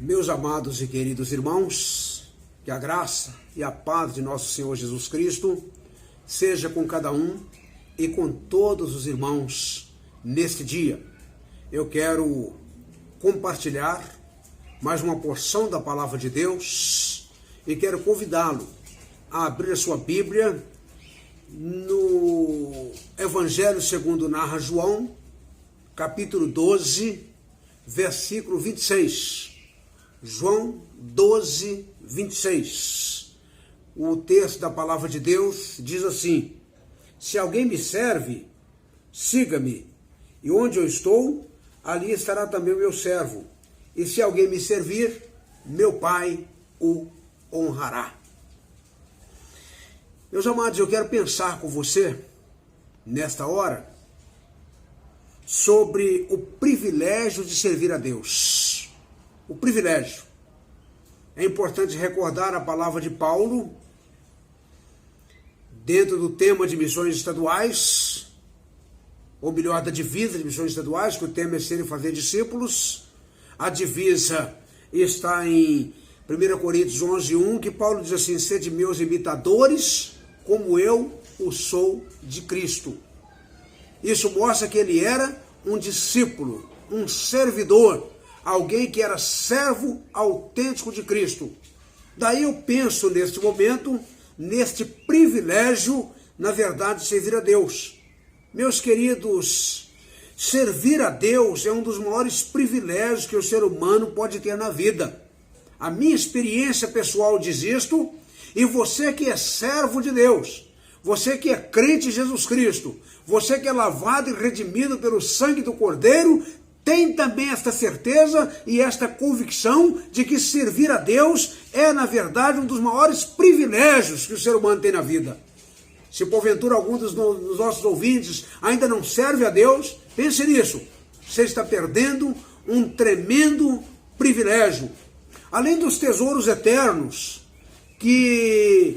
Meus amados e queridos irmãos, que a graça e a paz de nosso Senhor Jesus Cristo seja com cada um e com todos os irmãos neste dia. Eu quero compartilhar mais uma porção da palavra de Deus e quero convidá-lo a abrir a sua Bíblia no Evangelho segundo narra João, capítulo 12, versículo 26. João 12, 26. O texto da palavra de Deus diz assim: se alguém me serve, siga-me, e onde eu estou, ali estará também o meu servo. E se alguém me servir, meu Pai o honrará. Meus amados, eu quero pensar com você, nesta hora, sobre o privilégio de servir a Deus. O privilégio. É importante recordar a palavra de Paulo, dentro do tema de missões estaduais, ou melhor, da divisa de missões estaduais, que o tema é ser e fazer discípulos. A divisa está em 1 Coríntios 11, 1, que Paulo diz assim: sede meus imitadores, como eu o sou de Cristo. Isso mostra que ele era um discípulo, um servidor, alguém que era servo autêntico de Cristo. Daí eu penso neste momento, neste privilégio, na verdade, de servir a Deus. Meus queridos, servir a Deus é um dos maiores privilégios que o ser humano pode ter na vida. A minha experiência pessoal diz isto, e você que é servo de Deus, você que é crente em Jesus Cristo, você que é lavado e redimido pelo sangue do Cordeiro, tem também esta certeza e esta convicção de que servir a Deus é, na verdade, um dos maiores privilégios que o ser humano tem na vida. Se porventura algum dos nossos ouvintes ainda não serve a Deus, pense nisso. Você está perdendo um tremendo privilégio. Além dos tesouros eternos que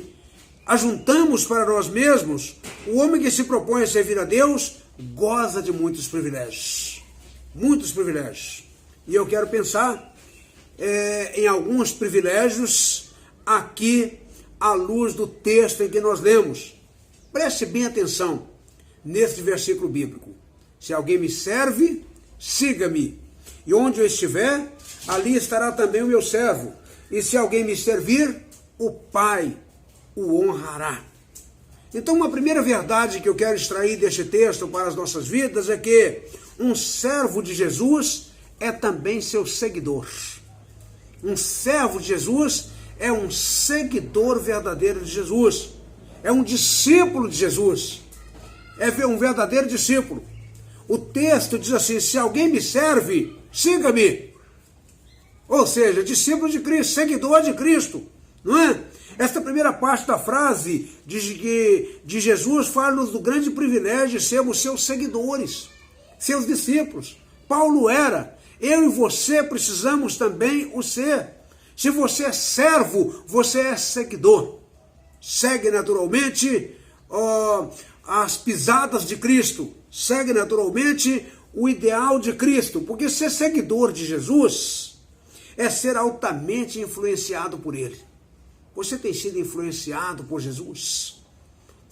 ajuntamos para nós mesmos, o homem que se propõe a servir a Deus goza de muitos privilégios. Muitos privilégios. E eu quero pensar em alguns privilégios aqui à luz do texto em que nós lemos. Preste bem atenção neste versículo bíblico. Se alguém me serve, siga-me. E onde eu estiver, ali estará também o meu servo. E se alguém me servir, o Pai o honrará. Então, uma primeira verdade que eu quero extrair deste texto para as nossas vidas é que um servo de Jesus é também seu seguidor. Um servo de Jesus é um seguidor verdadeiro de Jesus. É um discípulo de Jesus. É um verdadeiro discípulo. O texto diz assim: se alguém me serve, siga-me. Ou seja, discípulo de Cristo, seguidor de Cristo. Não é? Esta primeira parte da frase de Jesus fala-nos do grande privilégio de sermos seus seguidores, seus discípulos. Paulo era, eu e você precisamos também o ser. Se você é servo, você é seguidor. Segue naturalmente as pisadas de Cristo, segue naturalmente o ideal de Cristo, porque ser seguidor de Jesus é ser altamente influenciado por Ele. Você tem sido influenciado por Jesus?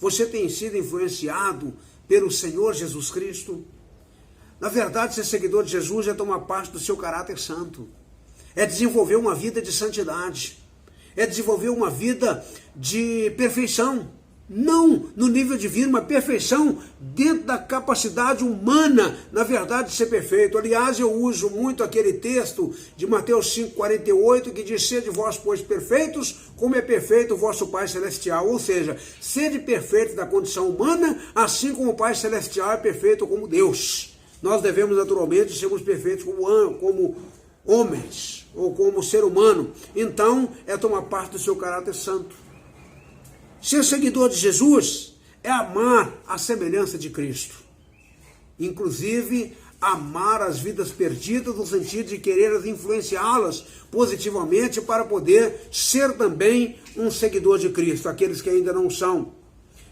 Você tem sido influenciado pelo Senhor Jesus Cristo? Na verdade, ser seguidor de Jesus é tomar parte do seu caráter santo. É desenvolver uma vida de santidade. É desenvolver uma vida de perfeição. Não no nível divino, mas perfeição dentro da capacidade humana, na verdade, de ser perfeito. Aliás, eu uso muito aquele texto de Mateus 5,48, que diz: sede vós, pois, perfeitos, como é perfeito o vosso Pai Celestial. Ou seja, sede perfeito da condição humana, assim como o Pai Celestial é perfeito como Deus. Nós devemos, naturalmente, sermos perfeitos como homens, ou como ser humano. Então, é tomar parte do seu caráter santo. Ser seguidor de Jesus é amar a semelhança de Cristo. Inclusive, amar as vidas perdidas no sentido de querer influenciá-las positivamente para poder ser também um seguidor de Cristo, aqueles que ainda não são.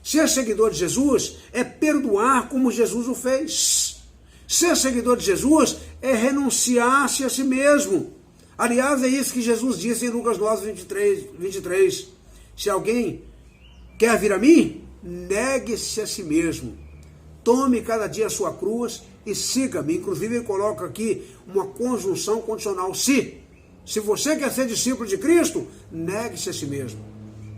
Ser seguidor de Jesus é perdoar como Jesus o fez. Ser seguidor de Jesus é renunciar-se a si mesmo. Aliás, é isso que Jesus disse em Lucas 9, 23. Se alguém quer vir a mim, negue-se a si mesmo. Tome cada dia a sua cruz e siga-me. Inclusive, ele coloca aqui uma conjunção condicional. Se você quer ser discípulo de Cristo, negue-se a si mesmo.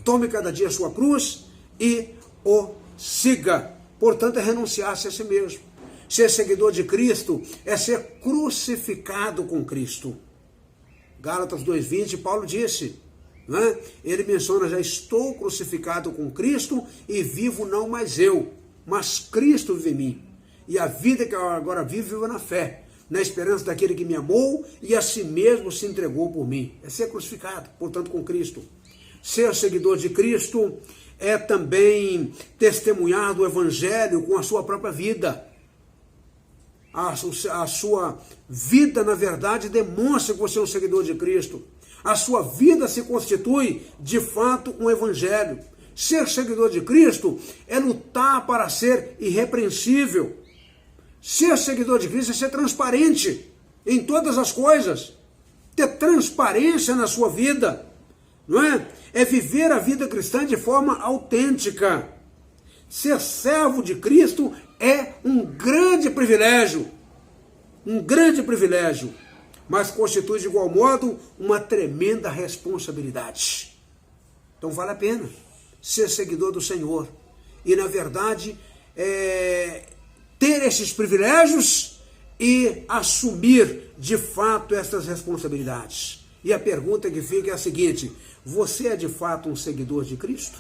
Tome cada dia a sua cruz e o siga. Portanto, é renunciar-se a si mesmo. Ser seguidor de Cristo é ser crucificado com Cristo. Gálatas 2,20, Paulo disse, né? Ele menciona, já estou crucificado com Cristo e vivo não mais eu, mas Cristo vive em mim. E a vida que eu agora vivo na fé, na esperança daquele que me amou e a si mesmo se entregou por mim. É ser crucificado, portanto, com Cristo. Ser seguidor de Cristo é também testemunhar do Evangelho com a sua própria vida. A sua vida, na verdade, demonstra que você é um seguidor de Cristo. A sua vida se constitui, de fato, um evangelho. Ser seguidor de Cristo é lutar para ser irrepreensível. Ser seguidor de Cristo é ser transparente em todas as coisas. Ter transparência na sua vida, não é? É viver a vida cristã de forma autêntica. Ser servo de Cristo é um grande privilégio, mas constitui de igual modo uma tremenda responsabilidade. Então vale a pena ser seguidor do Senhor e, na verdade, ter esses privilégios e assumir de fato essas responsabilidades. E a pergunta que fica é a seguinte: você é de fato um seguidor de Cristo?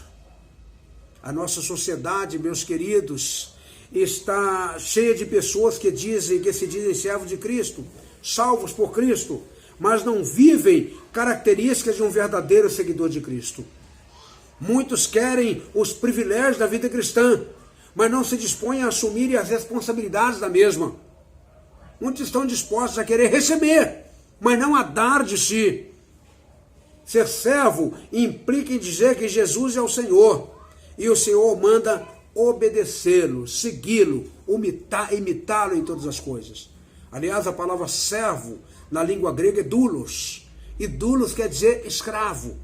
A nossa sociedade, meus queridos, está cheia de pessoas que se dizem servos de Cristo, salvos por Cristo, mas não vivem características de um verdadeiro seguidor de Cristo. Muitos querem os privilégios da vida cristã, mas não se dispõem a assumir as responsabilidades da mesma. Muitos estão dispostos a querer receber, mas não a dar de si. Ser servo implica em dizer que Jesus é o Senhor, e o Senhor manda obedecê-lo, segui-lo, imitá-lo em todas as coisas. Aliás, a palavra servo na língua grega é doulos, e doulos quer dizer escravo.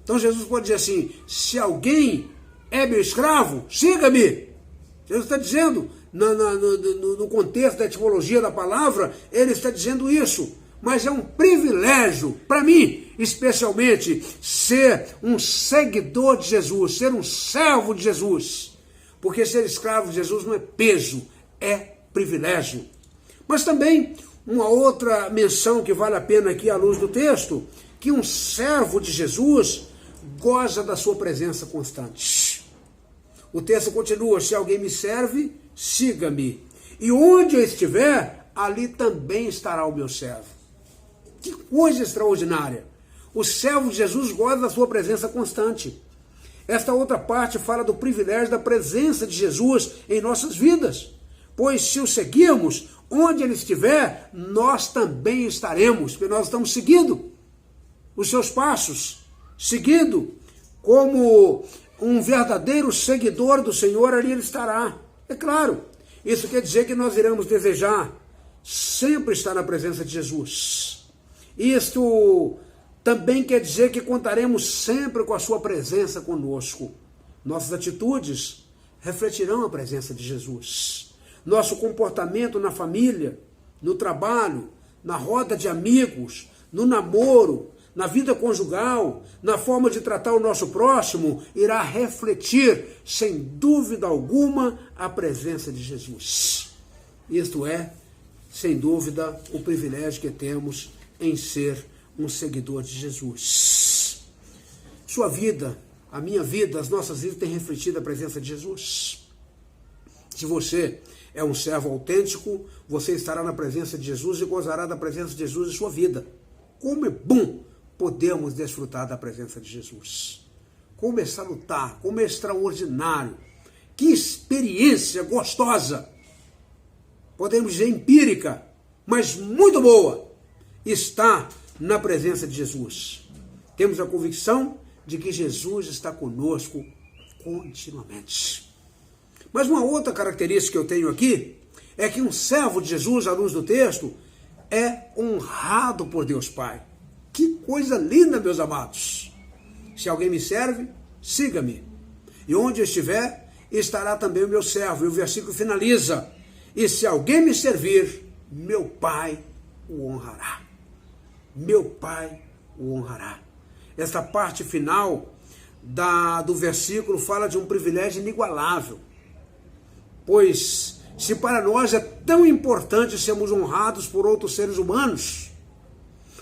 Então Jesus pode dizer assim: se alguém é meu escravo, siga-me. Jesus está dizendo, no contexto da etimologia da palavra, ele está dizendo isso. Mas é um privilégio para mim, especialmente, ser um seguidor de Jesus, ser um servo de Jesus. Porque ser escravo de Jesus não é peso, é privilégio. Mas também uma outra menção que vale a pena aqui à luz do texto, que um servo de Jesus goza da sua presença constante. O texto continua: se alguém me serve, siga-me. E onde eu estiver, ali também estará o meu servo. Que coisa extraordinária! O servo de Jesus goza da sua presença constante. Esta outra parte fala do privilégio da presença de Jesus em nossas vidas. Pois se o seguirmos, onde ele estiver, nós também estaremos, porque nós estamos seguindo os seus passos, seguindo como um verdadeiro seguidor do Senhor, ali ele estará. É claro, isso quer dizer que nós iremos desejar sempre estar na presença de Jesus. Isto também quer dizer que contaremos sempre com a sua presença conosco. Nossas atitudes refletirão a presença de Jesus. Nosso comportamento na família, no trabalho, na roda de amigos, no namoro, na vida conjugal, na forma de tratar o nosso próximo, irá refletir, sem dúvida alguma, a presença de Jesus. Isto é, sem dúvida, o privilégio que temos em ser um seguidor de Jesus. Sua vida, a minha vida, as nossas vidas têm refletido a presença de Jesus. Se você é um servo autêntico, você estará na presença de Jesus e gozará da presença de Jesus em sua vida. Como é bom podermos desfrutar da presença de Jesus. Como é salutar, como é extraordinário. Que experiência gostosa. Podemos dizer empírica, mas muito boa. Está na presença de Jesus. Temos a convicção de que Jesus está conosco continuamente. Mas uma outra característica que eu tenho aqui é que um servo de Jesus, à luz do texto, é honrado por Deus Pai. Que coisa linda, meus amados! Se alguém me serve, siga-me. E onde eu estiver, estará também o meu servo. E o versículo finaliza: e se alguém me servir, meu Pai o honrará. Meu Pai o honrará. Essa parte final do versículo fala de um privilégio inigualável. Pois, se para nós é tão importante sermos honrados por outros seres humanos,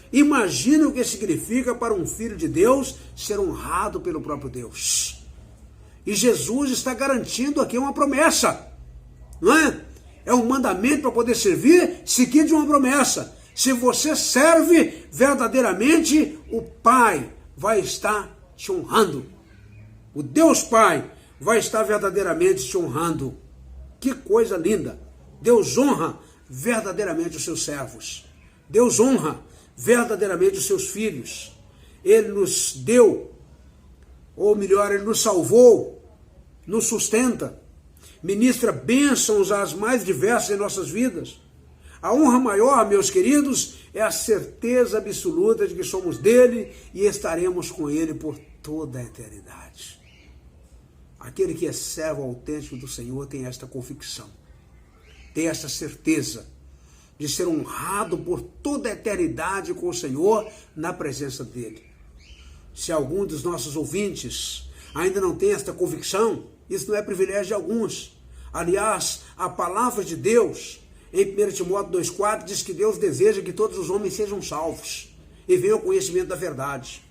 imagina o que significa para um filho de Deus ser honrado pelo próprio Deus. E Jesus está garantindo aqui uma promessa, não é? É um mandamento para poder servir, seguido de uma promessa. Se você serve verdadeiramente, o Pai vai estar te honrando. O Deus Pai vai estar verdadeiramente te honrando. Que coisa linda! Deus honra verdadeiramente os seus servos. Deus honra verdadeiramente os seus filhos. Ele nos deu, ou melhor, Ele nos salvou, nos sustenta, ministra bênçãos as mais diversas em nossas vidas. A honra maior, meus queridos, é a certeza absoluta de que somos dele e estaremos com ele por toda a eternidade. Aquele que é servo autêntico do Senhor tem esta convicção, tem esta certeza de ser honrado por toda a eternidade com o Senhor na presença dele. Se algum dos nossos ouvintes ainda não tem esta convicção, isso não é privilégio de alguns. Aliás, a palavra de Deus, em 1 Timóteo 2,4, diz que Deus deseja que todos os homens sejam salvos e venham ao conhecimento da verdade.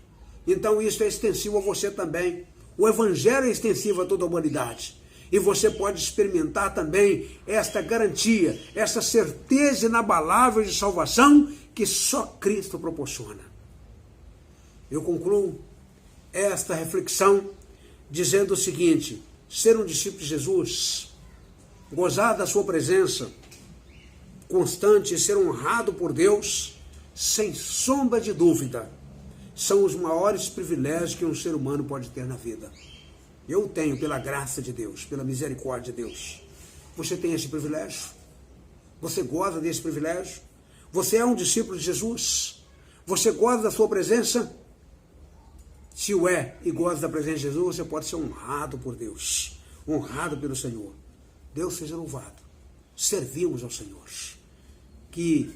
Então isso é extensivo a você também. O Evangelho é extensivo a toda a humanidade. E você pode experimentar também esta garantia, essa certeza inabalável de salvação que só Cristo proporciona. Eu concluo esta reflexão dizendo o seguinte: ser um discípulo de Jesus, gozar da sua presença constante e ser honrado por Deus, sem sombra de dúvida, são os maiores privilégios que um ser humano pode ter na vida. Eu tenho, pela graça de Deus, pela misericórdia de Deus. Você tem esse privilégio? Você goza desse privilégio? Você é um discípulo de Jesus? Você goza da sua presença? Se o é e goza da presença de Jesus, você pode ser honrado por Deus, honrado pelo Senhor. Deus seja louvado. Servimos ao Senhor. Que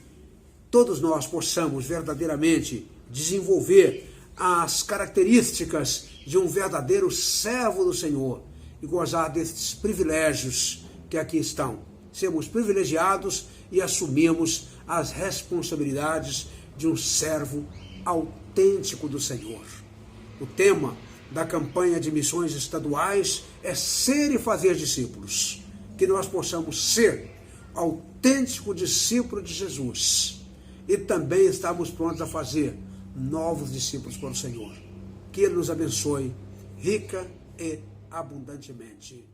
todos nós possamos verdadeiramente desenvolver as características de um verdadeiro servo do Senhor e gozar desses privilégios que aqui estão. Sermos privilegiados e assumimos as responsabilidades de um servo autêntico do Senhor. O tema da campanha de missões estaduais é ser e fazer discípulos. Que nós possamos ser autêntico discípulo de Jesus e também estamos prontos a fazer novos discípulos para o Senhor. Que Ele nos abençoe rica e abundantemente.